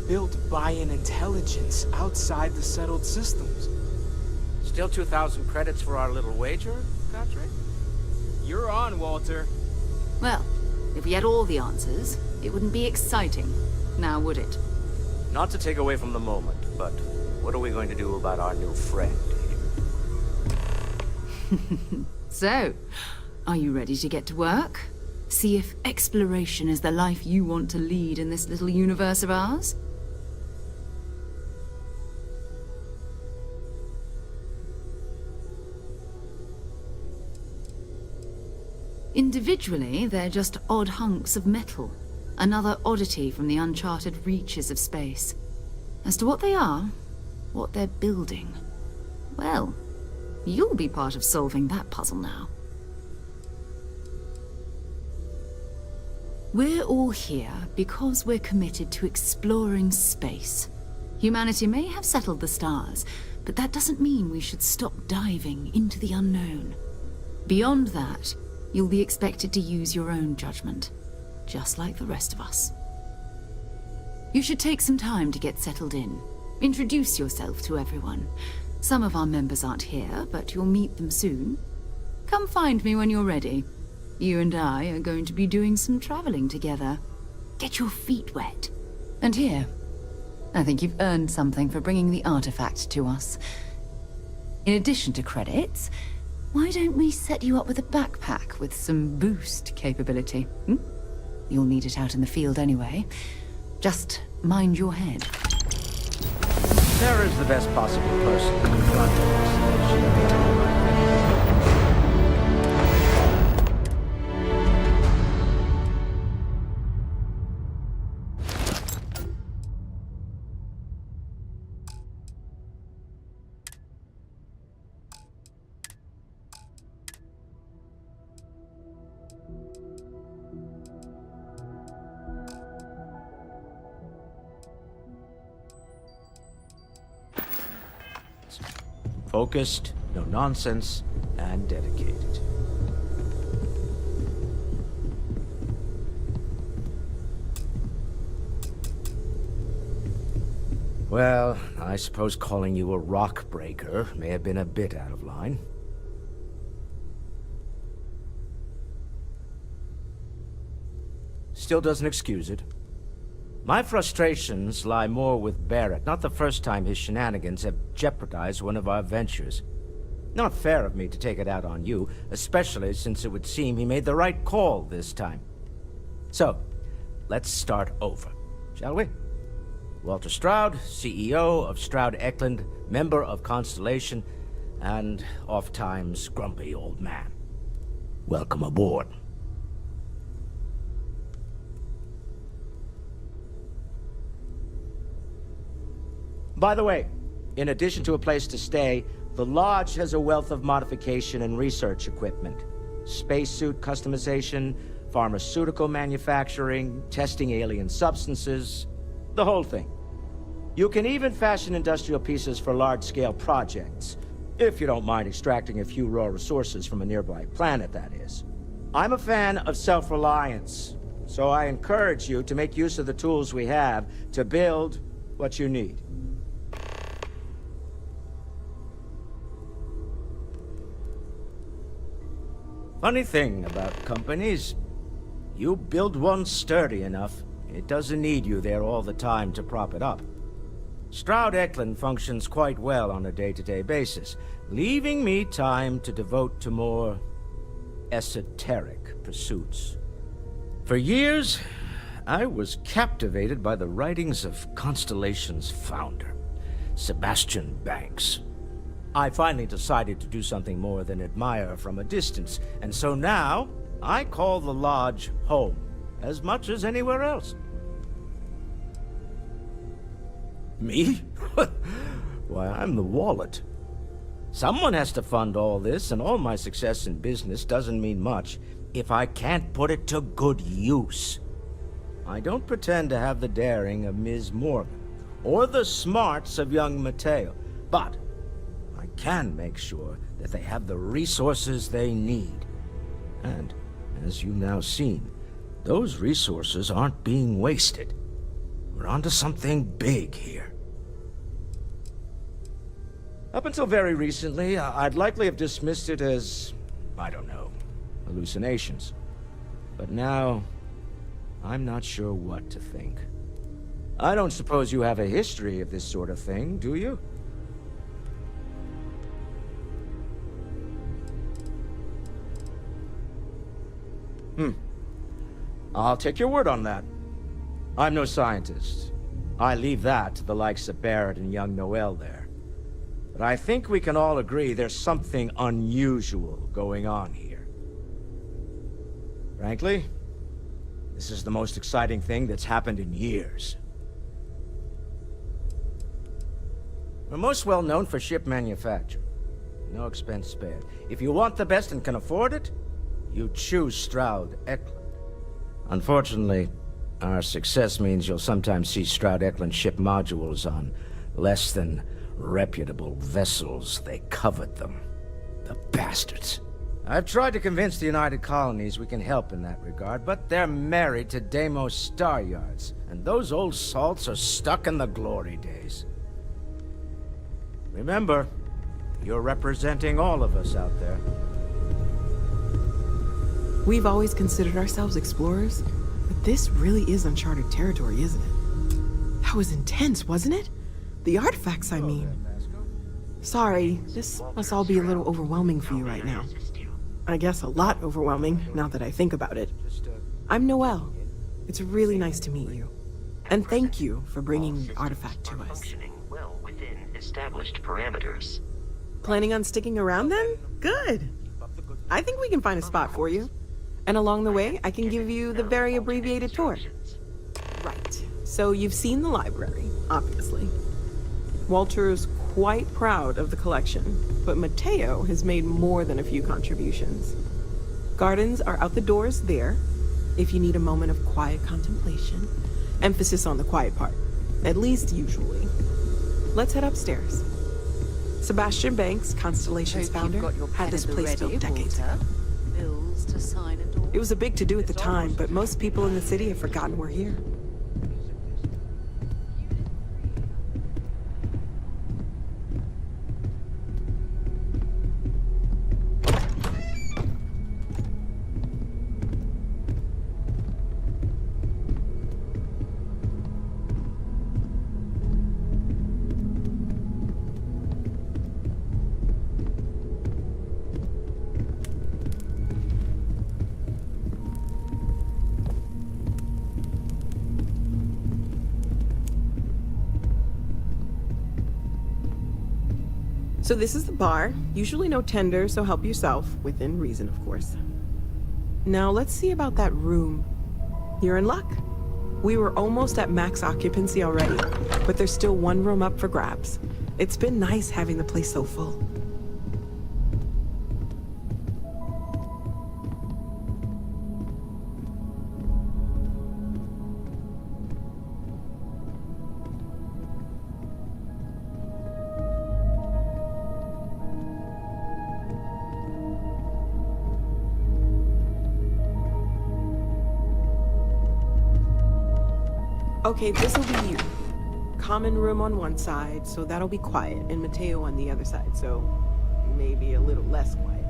Built by an intelligence outside the settled systems. Still 2,000 credits for our little wager, Patrick? You're on, Walter. Well, if we had all the answers, it wouldn't be exciting, now would it? Not to take away from the moment, but what are we going to do about our new friend here? So, are you ready to get to work? See if exploration is the life you want to lead in this little universe of ours? Individually, they're just odd hunks of metal. Another oddity from the uncharted reaches of space. As to what they are, what they're building, well, you'll be part of solving that puzzle now. We're all here because we're committed to exploring space. Humanity may have settled the stars, but that doesn't mean we should stop diving into the unknown. Beyond that, you'll be expected to use your own judgment, just like the rest of us. You should take some time to get settled in. Introduce yourself to everyone. Some of our members aren't here, but you'll meet them soon. Come find me when you're ready. You and I are going to be doing some traveling together. Get your feet wet. And here, I think you've earned something for bringing the artifact to us. In addition to credits, why don't we set you up with a backpack with some boost capability? You'll need it out in the field anyway. Just mind your head. Sarah's the best possible person to confront this. Focused, no nonsense, and dedicated. Well, I suppose calling you a rock breaker may have been a bit out of line. Still doesn't excuse it. My frustrations lie more with Barrett. Not the first time his shenanigans have jeopardized one of our ventures. Not fair of me to take it out on you, especially since it would seem he made the right call this time. So, let's start over, shall we? Walter Stroud, CEO of Stroud Eklund, member of Constellation, and oft-times grumpy old man. Welcome aboard. By the way, in addition to a place to stay, the Lodge has a wealth of modification and research equipment. Spacesuit customization, pharmaceutical manufacturing, testing alien substances, the whole thing. You can even fashion industrial pieces for large-scale projects, if you don't mind extracting a few raw resources from a nearby planet, that is. I'm a fan of self-reliance, so I encourage you to make use of the tools we have to build what you need. Funny thing about companies, you build one sturdy enough, it doesn't need you there all the time to prop it up. Stroud Eklund functions quite well on a day-to-day basis, leaving me time to devote to more esoteric pursuits. For years, I was captivated by the writings of Constellation's founder, Sebastian Banks. I finally decided to do something more than admire from a distance, and so now I call the Lodge home, as much as anywhere else. Me? Why, I'm the wallet. Someone has to fund all this, and all my success in business doesn't mean much if I can't put it to good use. I don't pretend to have the daring of Ms. Morgan, or the smarts of young Mateo, but I can make sure that they have the resources they need. And, as you've now seen, those resources aren't being wasted. We're onto something big here. Up until very recently, I'd likely have dismissed it as, I don't know, hallucinations. But now, I'm not sure what to think. I don't suppose you have a history of this sort of thing, do you? I'll take your word on that. I'm no scientist. I leave that to the likes of Barrett and young Noel there. But I think we can all agree there's something unusual going on here. Frankly, this is the most exciting thing that's happened in years. We're most well known for ship manufacture. No expense spared. If you want the best and can afford it, you choose Stroud Eklund. Unfortunately, our success means you'll sometimes see Stroud Eklund ship modules on less than reputable vessels. They covet them. The bastards. I've tried to convince the United Colonies we can help in that regard, but they're married to Deimos Star Yards, and those old salts are stuck in the glory days. Remember, you're representing all of us out there. We've always considered ourselves explorers, but this really is uncharted territory, isn't it? That was intense, wasn't it? The artifacts, I mean. Sorry, this must all be a little overwhelming for you right now. I guess a lot overwhelming, now that I think about it. I'm Noel. It's really nice to meet you. And thank you for bringing the artifact to us. within established parameters. Planning on sticking around then? Good. I think we can find a spot for you. And along the way, I can give you the very abbreviated tour. Right. So you've seen the library, obviously. Walter's quite proud of the collection, but Mateo has made more than a few contributions. Gardens are out the doors there, if you need a moment of quiet contemplation. Emphasis on the quiet part, at least usually. Let's head upstairs. Sebastian Banks, Constellation's founder, had this place built decades ago. Bills to sign and all. It was a big to-do at the time, but most people in the city have forgotten we're here. So this is the bar. Usually no tender, so help yourself. Within reason, of course. Now let's see about that room. You're in luck. We were almost at max occupancy already, but there's still one room up for grabs. It's been nice having the place so full. Okay, this'll be you. Common room on one side, so that'll be quiet, and Mateo on the other side, so maybe a little less quiet.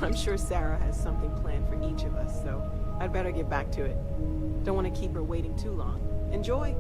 I'm sure Sarah has something planned for each of us, so I'd better get back to it. Don't want to keep her waiting too long. Enjoy!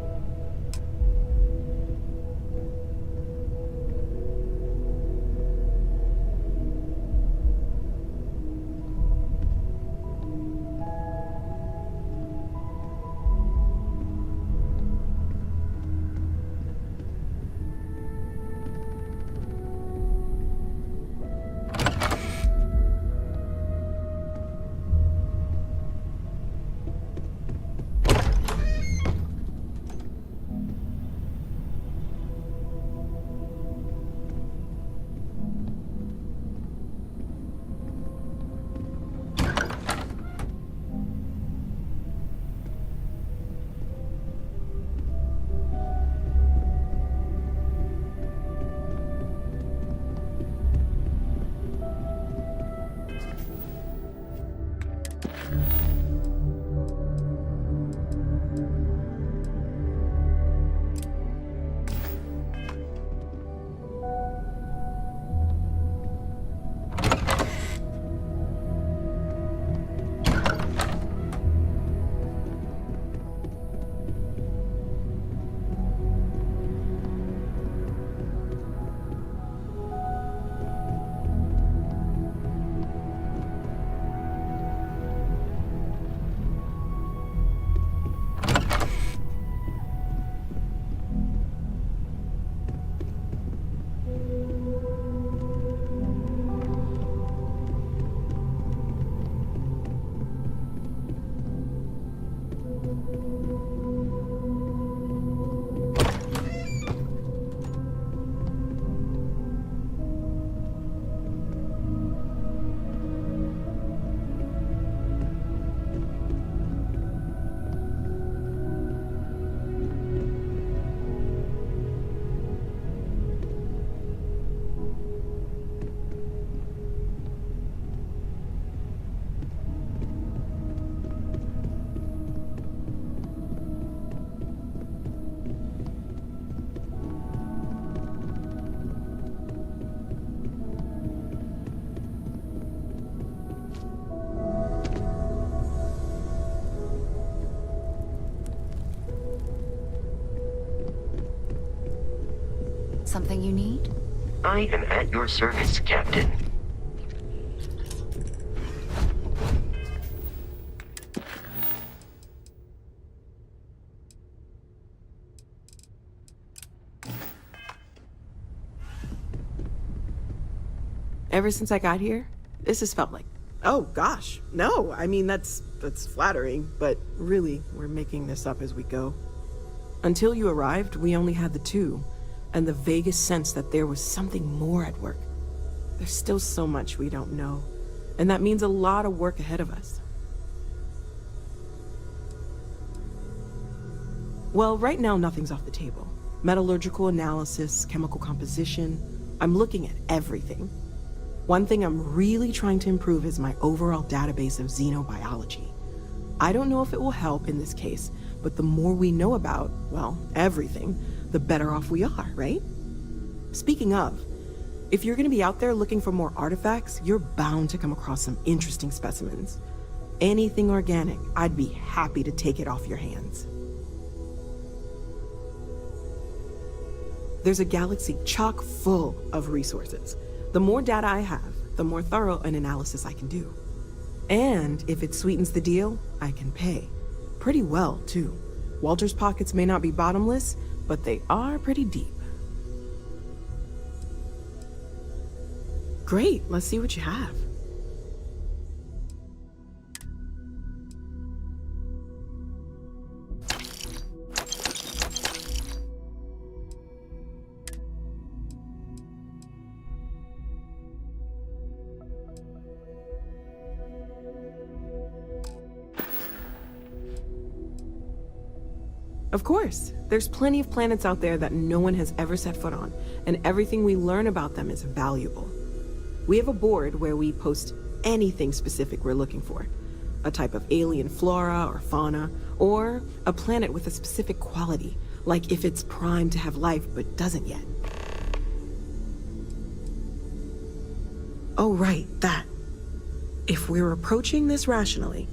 Something you need? I am at your service, Captain. Ever since I got here, this has felt like... Oh, gosh. No, I mean, that's flattering, but really, we're making this up as we go. Until you arrived, we only had the two, and the vaguest sense that there was something more at work. There's still so much we don't know, and that means a lot of work ahead of us. Well, right now, nothing's off the table. Metallurgical analysis, chemical composition, I'm looking at everything. One thing I'm really trying to improve is my overall database of xenobiology. I don't know if it will help in this case, but the more we know about, well, everything, the better off we are, right? Speaking of, if you're gonna be out there looking for more artifacts, you're bound to come across some interesting specimens. Anything organic, I'd be happy to take it off your hands. There's a galaxy chock full of resources. The more data I have, the more thorough an analysis I can do. And if it sweetens the deal, I can pay. Pretty well, too. Walter's pockets may not be bottomless, but they are pretty deep. Great, let's see what you have. Of course, there's plenty of planets out there that no one has ever set foot on, and everything we learn about them is valuable. We have a board where we post anything specific we're looking for. A type of alien flora or fauna, or a planet with a specific quality, like if it's primed to have life but doesn't yet. Oh right, that. If we're approaching this rationally,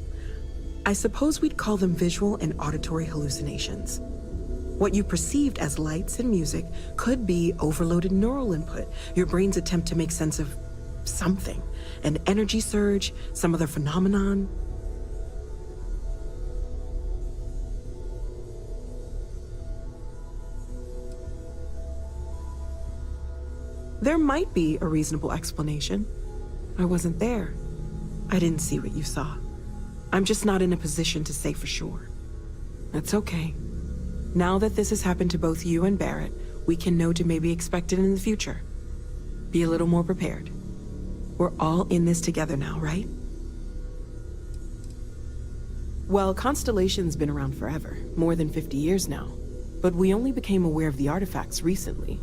I suppose we'd call them visual and auditory hallucinations. What you perceived as lights and music could be overloaded neural input, your brain's attempt to make sense of something, an energy surge, some other phenomenon. There might be a reasonable explanation. I wasn't there. I didn't see what you saw. I'm just not in a position to say for sure. That's okay. Now that this has happened to both you and Barrett, we can know to maybe expect it in the future. Be a little more prepared. We're all in this together now, right? Well, Constellation's been around forever, more than 50 years now. But we only became aware of the artifacts recently.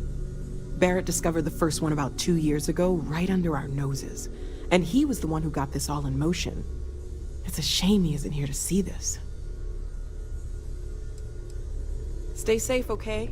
Barrett discovered the first one about 2 years ago, right under our noses. And he was the one who got this all in motion. It's a shame he isn't here to see this. Stay safe, okay?